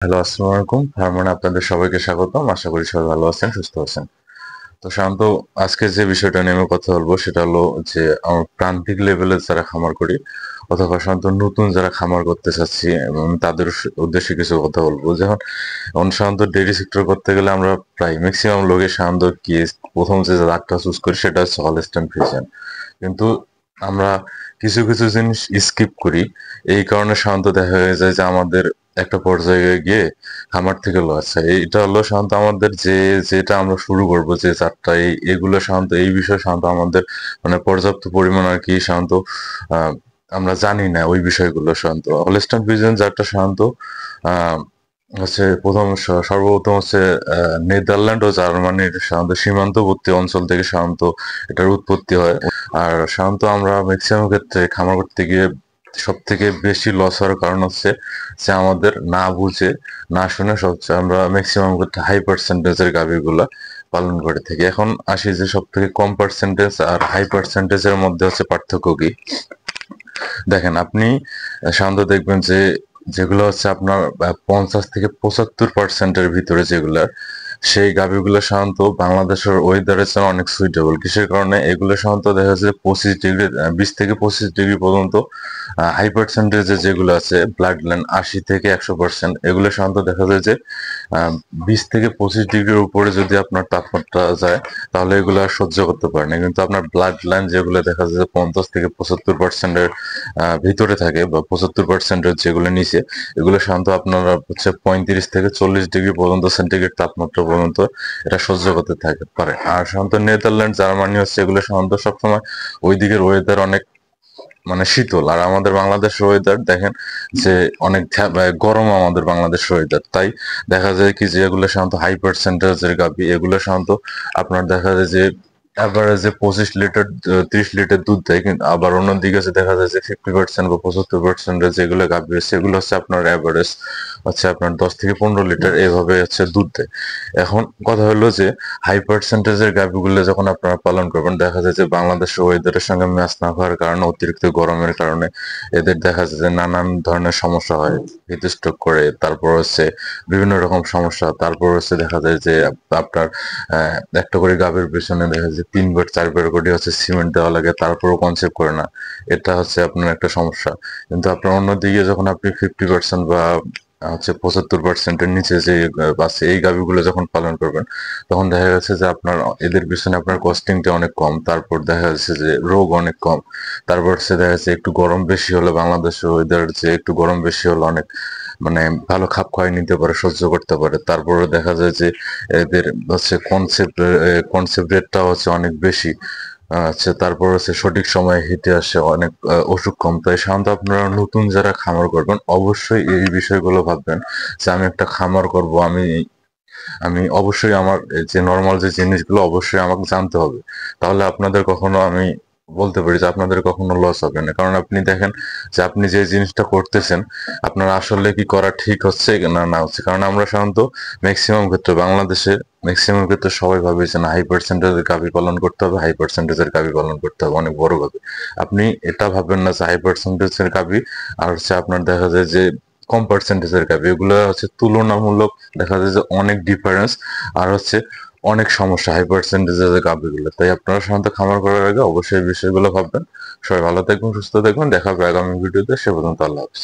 Hello, আসসালামু আলাইকুম। ফার্মানে আপনাদের সবাইকে স্বাগতম। আশা করি সবাই ভালো আছেন, সুস্থ আছেন। তো সাধারণত আজকে যে বিষয়টা নিয়ে আমি কথা বলবো সেটা হলো যে আমার প্রান্তিক লেভেলে যারা খামার করি অথবা সাধারণত নতুন যারা খামার করতে চাচ্ছি এবং তাদের উদ্দেশ্যে কিছু কথা বলবো। যেমন সাধারণত ডেইরি সেক্টর করতে গেলে আমরা প্রায় ম্যাক্সিমাম লোকের সাধারণত কি প্রথম যে জাতটা চুজ করি সেটা হচ্ছে হলস্টাইন ফ্রিজিয়ান। কিন্তু আমরা কিছু কিছু জিনিস স্কিপ করি। এই কারণে সাধারণত দেখা যায় যে আমাদের একটা পর্যায়ে গিয়ে খামার থেকে লস হয়। এইটা হলো সাধারণত আমাদের যেটা আমরা শুরু করবো যে জাতটা এগুলো সাধারণত এই বিষয়ে সাধারণত আমাদের মানে পর্যাপ্ত পরিমাণ আর কি সাধারণত আহ আমরা জানি না ওই বিষয়গুলো সাধারণত। হলস্টাইন ফ্রিজিয়ান জাতটা সাধারণত আহ হচ্ছে সর্বপ্রথম হচ্ছে নেদারল্যান্ড ও জার্মানির সাধারণত সীমান্তবর্তী অঞ্চল থেকে সাধারণত এটার উৎপত্তি হয়। আর সাধারণত আমরা ম্যাক্সিমাম ক্ষেত্রে খামার করতে গিয়ে সব থেকে বেশি লস হওয়ার কারণ হচ্ছে যে আমাদের না বুঝে না শুনে সবচেয়ে আমরা ম্যাক্সিমাম ক্ষেত্রে হাই পার্সেন্টেজের গাভীগুলা পালন করে থাকি। এখন আসি যে সব থেকে কম পার্সেন্টেজ আর হাই পার্সেন্টেজের মধ্যে হচ্ছে পার্থক্য কি। দেখেন আপনি সাধারণত দেখবেন যে যেগুলো হচ্ছে আপনার 50 থেকে 75% ভিতরে যেগুলা সেই গাভীগুলো সাধারণত বাংলাদেশের ওয়েদারের জন্য অনেক সুইটেবল। কিসের কারণে এগুলো সাধারণত দেখা যাচ্ছে 25 ডিগ্রি 20 থেকে 25 ডিগ্রি পর্যন্ত হাই পার্সেন্টেজে যেগুলো আছে ব্লাড লাইন 80 থেকে 100%, এগুলো সাধারণত দেখা যায় যে 20 থেকে 25 ডিগ্রির উপরে যদি আপনার তাপমাত্রা যায় তাহলে এগুলো আর সহ্য করতে পারে না। কিন্তু আপনার ব্লাড লাইন যেগুলো দেখা যায় যে 50 থেকে 75%-এর ভিতরে থাকে বা 75%-এর যেগুলো নিচে, এগুলো সাধারণত আপনারা হচ্ছে 35 থেকে 40 ডিগ্রি পর্যন্ত সেন্টিগ্রেড তাপমাত্রা পর্যন্ত এটা সহ্য করতে থাকে পারে। আর সাধারণত নেদারল্যান্ড জার্মানি হচ্ছে এগুলো সাধারণত সবসময় ওই দিকের ওয়েদার অনেক মানে শীতল। আর আমাদের বাংলাদেশের ওয়েদার দেখেন যে অনেক গরম আমাদের বাংলাদেশের ওয়েদার। তাই দেখা যায় কি যে এগুলো সাধারণত হাই পার্সেন্টেজের গাভী, এগুলো সাধারণত আপনার দেখা যায় যে এভারেজে 25 লিটার 30 লিটার দুধ দেয়। কিন্তু আবার অন্যদিকে যে দেখা যায় যে 50% বা 75%-এর যেগুলো গাভী আছে সেগুলো হচ্ছে আপনার এভারেজ হচ্ছে আপনার 10 থেকে 15 লিটার এভাবে হচ্ছে দুধ দেয়। এখন কথা হলো যে হাই পার্সেন্টেজের গাভীগুলো যখন আপনারা পালন করবেন দেখা যায় যে বাংলাদেশের ওয়েদারের সঙ্গে ম্যাচ না হওয়ার কারণে অতিরিক্ত গরমের কারণে এদের দেখা যায় যে নানান ধরনের সমস্যা হয়। হিট স্ট্রোক করে, তারপর হচ্ছে বিভিন্ন রকম সমস্যা, তারপর হচ্ছে দেখা যায় যে আপনার একটা করে গাভীর পেছনে দেখা যায় 3 বার 4 বার করে হচ্ছে সিমেন্ট দেওয়া লাগে, তারপরও কনসেপ্ট করে না। এটা হচ্ছে আপনার একটা সমস্যা। কিন্তু আপনার অন্যদিকে যখন আপনি 50% বা হচ্ছে 75%-এর নিচে যে আছে এই গাভীগুলো যখন পালন করবেন তখন দেখা যাচ্ছে যে আপনার এদের পিছনে আপনার কস্টিংটা অনেক কম, তারপর দেখা যাচ্ছে যে রোগ অনেক কম, তারপর হচ্ছে দেখা যাচ্ছে একটু গরম বেশি হলে বাংলাদেশের ওয়েদার যে একটু গরম বেশি হলে অনেক মানে ভালো খাপ খাইয়ে নিতে পারে, সহ্য করতে পারে। তারপরে দেখা যায় যে এদের হচ্ছে কনসেপ্ট রেটটা হচ্ছে অনেক বেশি। আচ্ছা, তারপর হচ্ছে সঠিক সময়ে হিটে আসে, অনেক অসুখ কম। তাই সাধারণত আপনারা নতুন যারা খামার করবেন অবশ্যই এই বিষয়গুলো ভাববেন যে আমি একটা খামার করব, আমি আমি অবশ্যই আমার এই যে নরমাল যে জিনিসগুলো অবশ্যই আমাকে জানতে হবে। তাহলে আপনাদের কখনো আমি বলতে পারি যে আপনাদের কখনো লস হবে না। কারণ আপনি দেখেন যে আপনি যে জিনিসটা করতেছেন আপনার আসলে কি করা ঠিক হচ্ছে না না হচ্ছে। কারণ আমরা সাধারণত ম্যাক্সিমাম ক্ষেত্রে বাংলাদেশে ম্যাক্সিমাম ক্ষেত্রে সবাই ভাবে যে না হাই পার্সেন্টেজের গাভী পালন করতে হবে, হাই পার্সেন্টেজের গাভী পালন করতে হবে অনেক বড় ভাবে। আপনি এটা ভাববেন না যে হাই পার্সেন্টেজের গাভী আর হচ্ছে আপনার দেখা যায় যে কম পার্সেন্টেজের গাভী, এগুলো হচ্ছে তুলনামূলক দেখা যায় যে অনেক ডিফারেন্স। আর হচ্ছে অনেক সমস্যা হাই পার্সেন্টেজের গাভীগুলো। তাই আপনারা সাধারণত খামার করার আগে অবশ্যই এই বিষয়গুলো ভাববেন। সবাই ভালো থাকবেন, সুস্থ থাকবেন। দেখা হবে আগামী ভিডিওতে। সে পর্যন্ত আল্লাহ হাফেজ।